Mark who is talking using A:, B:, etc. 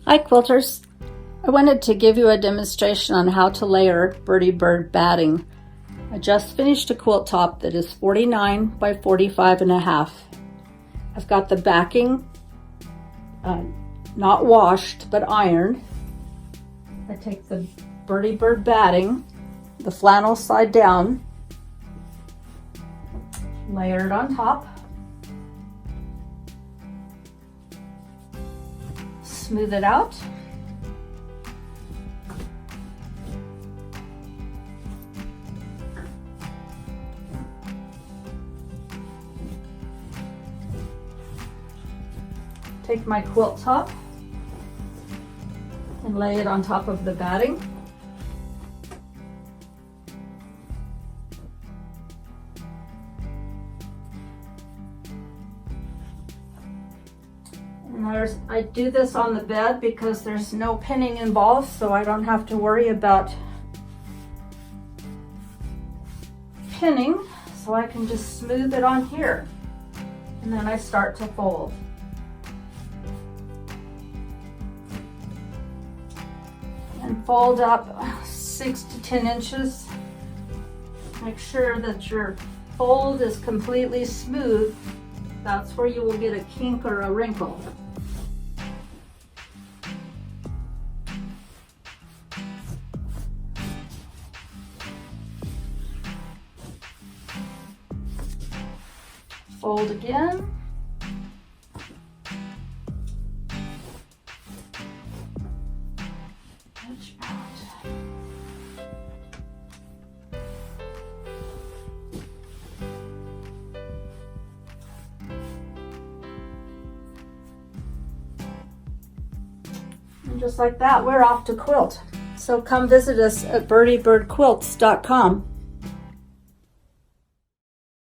A: Hi Quilters! I wanted to give you a demonstration on how to layer Birdie Bird Batting. I just finished a quilt top that is 49 by 45 and a half. I've got the backing not washed but ironed. I take the Birdie Bird Batting, the flannel side down, layer it on top, smooth it out, take my quilt top and lay it on top of the batting. And I do this on the bed because there's no pinning involved, so I don't have to worry about pinning, so I can just smooth it on here. And then I start to fold. And fold up 6 to 10 inches. Make sure that your fold is completely smooth. That's where you will get a kink or a wrinkle. Fold again. Edge out. And just like that, we're off to quilt. So come visit us at birdiebirdquilts.com.